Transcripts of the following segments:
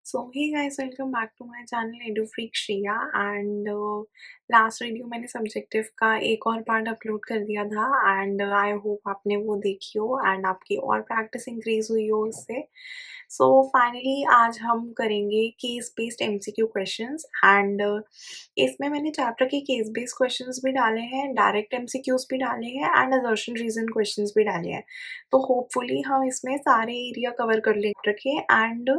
So hey guys, welcome back to my channel Edu Freak Shreya and last video मैंने subjective का एक और part upload कर दिया था एंड आई होप आपने वो देखी हो एंड आपकी और प्रैक्टिस इंक्रीज हुई हो उससे। सो फाइनली आज हम करेंगे case based MCQ questions and इसमें मैंने चैप्टर के केस बेस्ड क्वेश्चंस भी डाले हैं, डायरेक्ट एमसीक्यूज भी डाले हैं एंड असर्शन रीजन क्वेश्चंस भी डाले हैं। तो होपफुली हम इसमें सारे एरिया कवर कर ले रखे एंड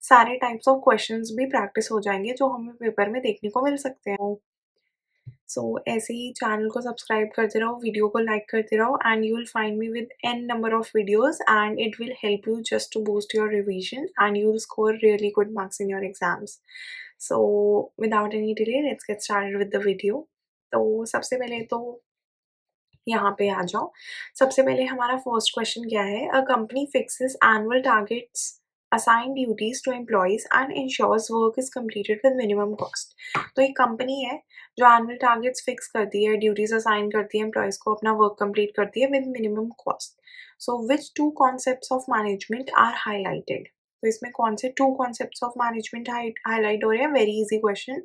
सारे टाइप्स ऑफ क्वेश्चंस भी प्रैक्टिस हो जाएंगे जो हमें पेपर में देखने को मिल सकते हैं। सो ऐसे ही चैनल को सब्सक्राइब करते रहो, वीडियो को लाइक करते रहो and you will find me with n number of videos and it will help you just to boost your revision and you will score really good marks in your exams. So without any delay let's get started with the video. तो सबसे पहले तो यहाँ पे आ जाओ। सबसे पहले हमारा फर्स्ट क्वेश्चन क्या है? A company fixes annual targets, assign duties to employees and ensures work is completed with minimum cost. तो एक कंपनी है जो एनुअल टारगेट्स फिक्स करती है, ड्यूटीज असाइन करती है, एम्प्लॉयज को अपना वर्क कंप्लीट करती है with minimum cost. So which two concepts of management are highlighted? तो इसमें कौन से two concepts of management highlight हो रहे हैं? Very easy question.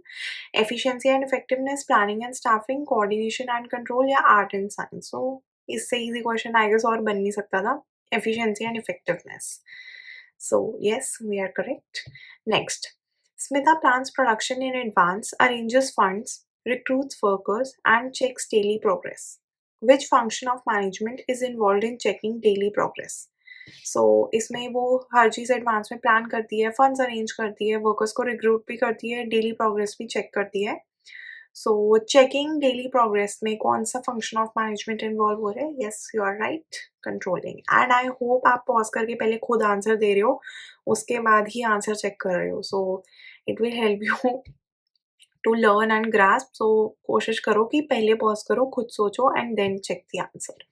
Efficiency and effectiveness, planning and staffing, coordination and control या आर्ट एंड साइंस। सो इससे easy question I guess और बन नहीं सकता था। Efficiency and effectiveness. So yes, we are correct. Next, Smita plans production in advance, arranges funds, recruits workers and checks daily progress. Which function of management is involved in checking daily progress? सो इसमें वो हर चीज़ advance में plan करती है, funds arrange करती है, workers को recruit भी करती है, डेली प्रोग्रेस भी चेक करती है। सो चेकिंग डेली प्रोग्रेस में कौन सा फंक्शन ऑफ मैनेजमेंट इन्वॉल्व हो रहा है? Yes, you are right, controlling. And I hope आप पॉज करके पहले खुद आंसर दे रहे हो, उसके बाद ही आंसर चेक कर रहे हो। So it will help you to learn and grasp. So कोशिश करो कि पहले पॉज करो, खुद सोचो and then check the answer.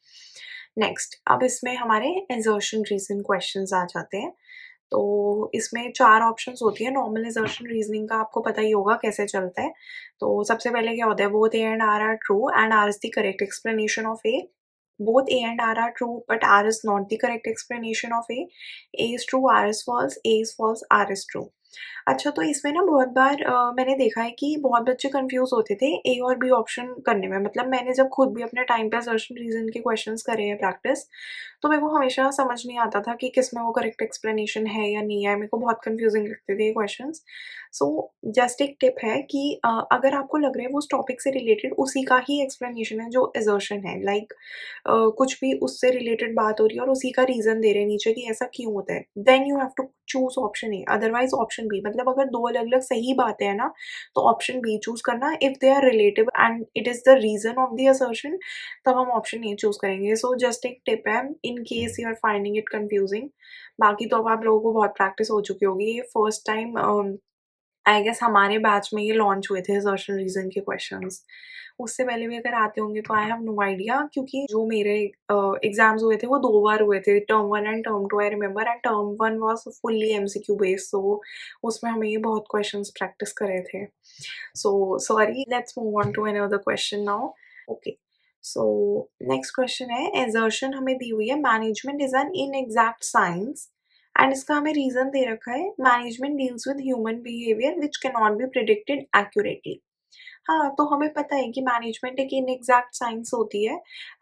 Next, अब इसमें हमारे एजर्शन रीजन क्वेश्चंस आ जाते हैं। तो इसमें 4 ऑप्शंस होती है। नॉर्मल एजर्शन रीजनिंग का आपको पता ही होगा कैसे चलता है। तो सबसे पहले क्या होता है? Both A and R true and R is the correct explanation of A. Both A and R true but R is not the correct explanation of A. A is true, R is false, A is false, R is true. अच्छा, तो इसमें ना बहुत बार मैंने देखा है कि बहुत बच्चे कंफ्यूज होते थे ए और बी ऑप्शन करने में। मतलब मैंने जब खुद भी अपने टाइम पे असर्शन रीजन के क्वेश्चंस करे हैं प्रैक्टिस, तो मेरे को हमेशा समझ नहीं आता था कि किस में वो करेक्ट एक्सप्लेनेशन है या नहीं है। मेरे को बहुत कंफ्यूजिंग लगते थे ये क्वेश्चंस। सो जस्ट एक टिप है कि अगर आपको लग रहा है वो उस टॉपिक से रिलेटेड उसी का ही एक्सप्लेनेशन है जो असर्शन है, लाइक कुछ भी उससे रिलेटेड बात हो रही है और उसी का रीजन दे रहे हैं नीचे कि ऐसा क्यों होता है, then you have to choose option A, otherwise option B. मतलब अगर दो अलग अलग सही बातें हैं ना, तो ऑप्शन बी चूज करना if they are relative and it is the reason of the assertion, तब हम ऑप्शन ए चूज करेंगे। सो जस्ट एक टिप है in case you are finding it confusing. बाकी तो अब आप लोगों को बहुत प्रैक्टिस हो चुकी होगी। ये फर्स्ट टाइम आई गेस हमारे बैच में ये लॉन्च हुए थे असर्शन रीजन के क्वेश्चंस। उससे पहले भी अगर आते होंगे तो आई हैव नो आइडिया, क्योंकि जो मेरे एग्जाम्स हुए थे वो 2 बार हुए थे, term 1 and term 2 I remember. And term 1 was fully MCQ based, so उसमें हमें ये बहुत क्वेश्चंस प्रैक्टिस करे थे। So sorry, let's move on to another question now. Okay, so next question है, एजर्शन हमें दी हुई है management is an inexact science and इसका हमें रीजन दे रखा है management deals with human behaviour which can not be predicted accurately. हाँ, तो हमें पता है कि मैनेजमेंट एक इनएग्जैक्ट साइंस होती है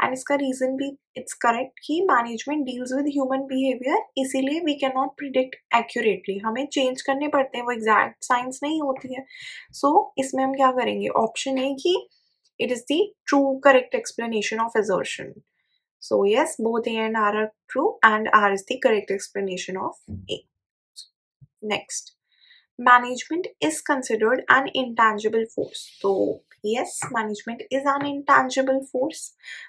एंड इसका रीजन भी इट्स करेक्ट कि management deals with human behaviour, इसीलिए we can not predict accurately. हमें चेंज करने पड़ते हैं, वो एग्जैक्ट साइंस नहीं होती है। सो इसमें हम क्या करेंगे? ऑप्शन ए कि it is the true correct explanation of assertion. So yes, both A and R are true and R is the correct explanation of A. Next, management is considered an intangible force. So yes, management is an intangible force.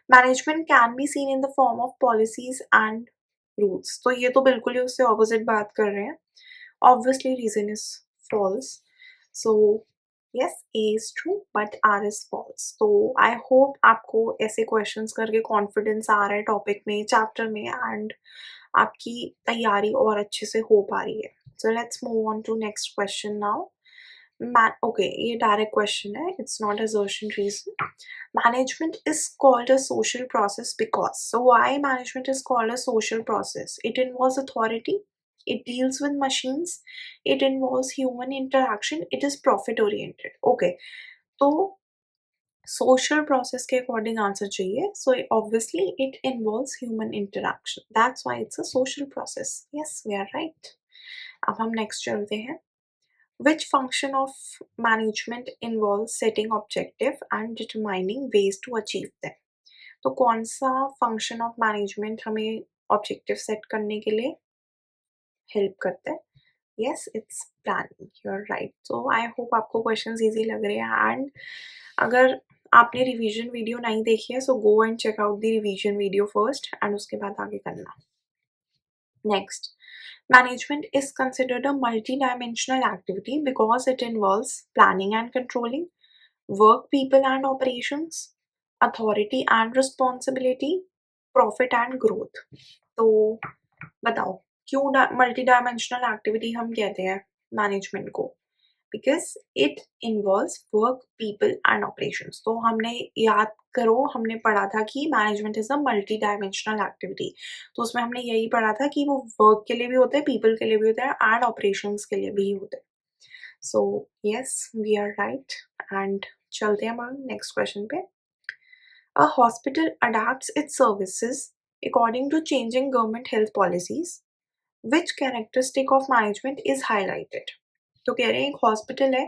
Management can be seen in the form of policies and rules. तो ये तो बिल्कुल ही उससे opposite बात कर रहे हैं. Obviously reason is false. So yes, A is true but R is false. तो I hope आपको ऐसे questions करके confidence आ रहा है topic में, chapter में, and आपकी तैयारी और अच्छे से हो पा रही है। So let's move on to next question now. Okay, ये direct question है, it's not assertion reason. Management is called a social process because. So why management is called a social process? It involves authority, it deals with machines, it involves human interaction, it is profit oriented. Okay, तो social process के according answer चाहिए, so obviously it involves human interaction, that's why it's a social process. Yes, we are right. अब हम next चलते हैं. Which function of management involves setting objective and determining ways to achieve them? तो कौन सा function of management हमें objective set करने के लिए help करता है? Yes, it's planning. You're right. So I hope आपको questions easy लग रहे हैं, and अगर आपने revision video नहीं देखी है, so go and check out the revision video first, and उसके बाद आगे करना. Next, management is considered a multi-dimensional activity because it involves planning and controlling, work, people and operations, authority and responsibility, profit and growth. तो बताओ क्यों multi dimensional activity हम कहते हैं मैनेजमेंट को? Because it involves work, people and operations. तो हमने याद करो, हमने पढ़ा था कि management is a multi dimensional activity. तो उसमें हमने यही पढ़ा था कि वो वर्क के लिए भी होता है, पीपल के लिए भी होता है एंड ऑपरेशंस के लिए भी होता है. So yes, we are right. And चलते हैं हम नेक्स्ट क्वेश्चन पे. A hospital adapts its services according to changing government health policies. Which characteristic of management is highlighted? तो कह रहे हैं एक हॉस्पिटल है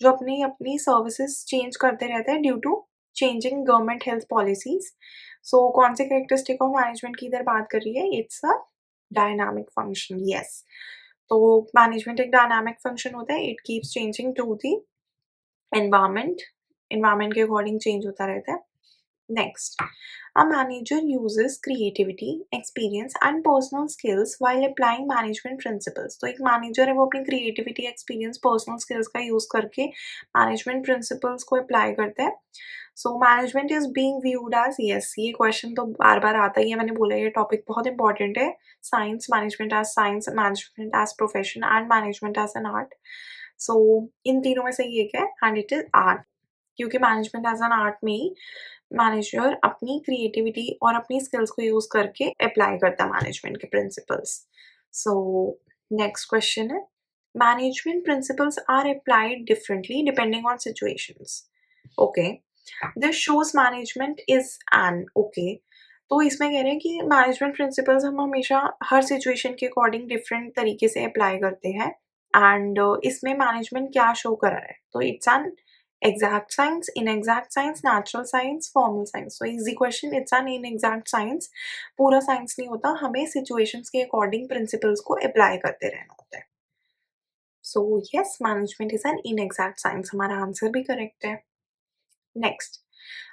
जो अपनी अपनी सर्विसेज चेंज करते रहते हैं due to changing government health policies. So कौन से कैरेक्टरिस्टिक ऑफ मैनेजमेंट की इधर बात कर रही है? It's a dynamic function. Yes, तो मैनेजमेंट एक डायनामिक फंक्शन होता है. It keeps changing to the environment के अकॉर्डिंग चेंज होता रहता है. Next, a manager uses creativity, experience and personal skills while applying management principles. तो एक manager है वो अपनी creativity, experience, personal skills का use करके management principles को apply करता है. So management is being viewed as, yes, ये question तो बार बार आता ही है, मैंने बोला ये topic बहुत important है. Science, management as science, management as profession and management as an art. So इन तीनों में से ये क्या है? And it is art. क्योंकि मैनेजमेंट एज एन आर्ट में ही मैनेजर अपनी क्रिएटिविटी और अपनी स्किल्स को यूज करके अप्लाई करता है मैनेजमेंट के प्रिंसिपल्स. सो नेक्स्ट क्वेश्चन है, management principles are applied differently depending on situations. Okay, this shows management is an. Okay, तो इसमें कह रहे हैं कि मैनेजमेंट प्रिंसिपल्स हम हमेशा हर सिचुएशन के अकॉर्डिंग डिफरेंट तरीके से अप्लाई करते हैं. एंड इसमें मैनेजमेंट क्या शो कर रहा है? तो it's an exact science, inexact science, natural science, formal science. So easy question, it's an inexact science. पूरा science नहीं होता, हमें situations के according principles को apply करते रहना होता है. So yes, management is an inexact science. हमारा answer भी correct है. Next,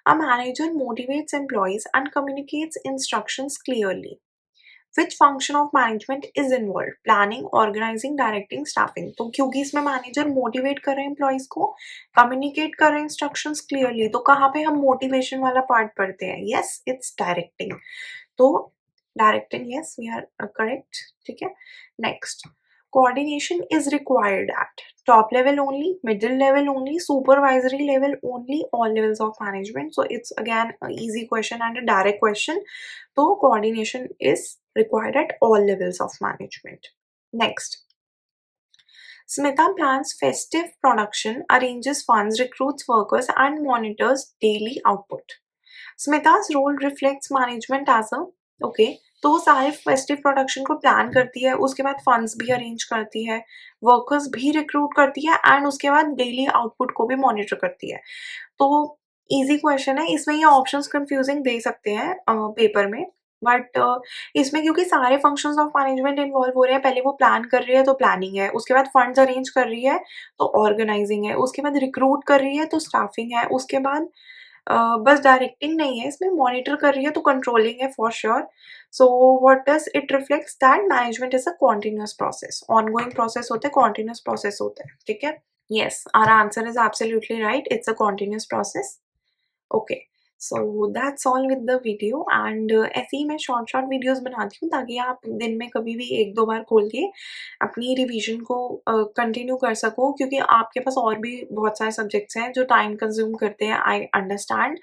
a manager motivates employees and communicates instructions clearly. Which function of management is involved? Planning, organizing, directing, staffing. तो क्योंकि इसमें मैनेजर मोटिवेट कर रहे हैं एम्प्लॉइज को, कम्युनिकेट कर रहे हैं इंस्ट्रक्शंस क्लियरली, तो कहाँ पे हम मोटिवेशन वाला पार्ट पढ़ते हैं? Yes, it's directing. तो directing, yes, we are correct. ठीक है. Next, coordination is required at top level only, middle level only, supervisory level only, all levels of management. So it's again an easy question and a direct question. So coordination is required at all levels of management. Next, Smita plans festive production, arranges funds, recruits workers and monitors daily output. Smita's role reflects management as a, okay, तो वो सारे festive production को plan करती है, उसके बाद funds भी arrange करती है, वर्कर्स भी रिक्रूट करती है एंड उसके बाद डेली आउटपुट को भी मॉनिटर करती है. तो इजी क्वेश्चन है, इसमें ये ऑप्शंस कंफ्यूजिंग दे सकते हैं पेपर में, बट इसमें क्योंकि सारे फंक्शंस ऑफ मैनेजमेंट इन्वॉल्व हो रहे हैं, पहले वो प्लान कर रही है तो प्लानिंग है, उसके बाद फंड्स अरेंज कर रही है तो ऑर्गेनाइजिंग है, उसके बाद रिक्रूट कर रही है तो स्टाफिंग है, उसके बाद बस डायरेक्टिंग नहीं है, इसमें मॉनिटर कर रही है तो कंट्रोलिंग है for sure. So what does it reflects? That management is a continuous process, ongoing process होता है, कॉन्टिन्यूअस प्रोसेस होता है. ठीक है. Yes, our answer is absolutely right, it's a continuous process. Okay, so that's all with the video and ऐसे ही मैं short short videos बनाती हूँ ताकि आप दिन में कभी भी 1-2 बार खोल के अपनी रिवीजन को कंटिन्यू कर सको, क्योंकि आपके पास और भी बहुत सारे सब्जेक्ट्स हैं जो टाइम कंज्यूम करते हैं, आई अंडरस्टैंड।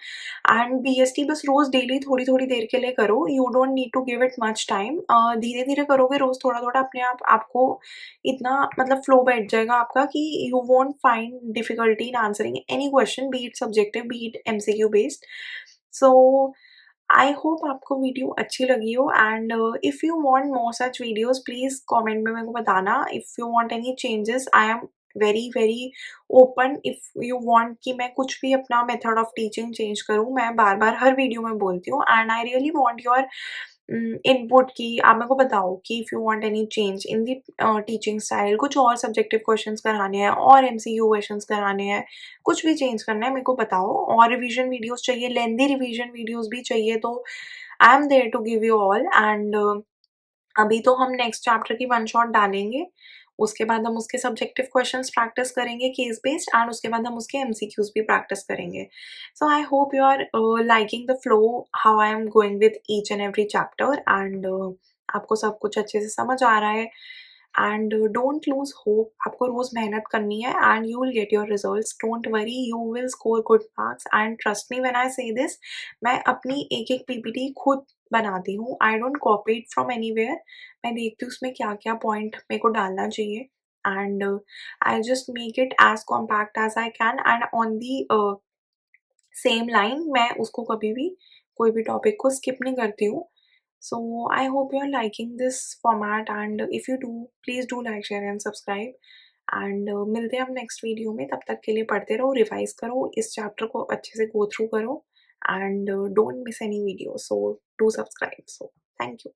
एंड बीएसटी बस रोज़ डेली थोड़ी-थोड़ी देर के लिए करो, you don't need to give it much time. धीरे-धीरे करोगे रोज़ थोड़ा-थोड़ा, अपने आप आपको इतना मतलब फ्लो बैठ जाएगा आपका कि you won't find difficulty in answering any question, B it subjective, B it MCQ based. So I hope आपको वीडियो अच्छी लगी हो and if you want more such videos please comment में मेरे को बताना। If you want any changes I am very very open. If you want कि मैं कुछ भी अपना मेथड ऑफ टीचिंग चेंज करूँ, मैं बार बार हर वीडियो में बोलती हूँ and I really want your input की आप मेरे को बताओ कि if you want any change in the teaching style, कुछ और सब्जेक्टिव क्वेश्चंस कराने हैं और एमसीक्यू क्वेश्चंस कराने हैं, कुछ भी चेंज करना है मेरे को बताओ। और रिवीजन वीडियोस चाहिए, लेंथी रिवीजन वीडियोस भी चाहिए, तो I am there to give you all and अभी तो हम नेक्स्ट चैप्टर की वन शॉट डालेंगे, उसके बाद हम उसके सब्जेक्टिव क्वेश्चंस प्रैक्टिस करेंगे केस बेस्ड एंड उसके बाद हम उसके एमसीक्यूज़ भी प्रैक्टिस करेंगे। So I hope you are liking the flow how I am going with each and every chapter and आपको सब कुछ अच्छे से समझ आ रहा है एंड डोंट लूज़ होप। आपको रोज़ मेहनत करनी है and you will get your results, don't worry, you will score good marks and trust me when I से दिस। मैं अपनी एक-एक पीपीटी खुद बनाती हूँ, I don't copy it from anywhere. मैं देखती हूँ उसमें क्या-क्या पॉइंट मेरे को डालना चाहिए and I just make it as compact as I can and on the same line मैं उसको कभी भी कोई भी टॉपिक को स्किप नहीं करती हूँ। So I hope you are liking this format and if you do please do like share and subscribe and मिलते हैं हम नेक्स्ट वीडियो में। तब तक के लिए पढ़ते रहो, रिवाइज करो, इस चैप्टर को अच्छे से गो थ्रू करो and don't miss any video, so do subscribe. So thank you.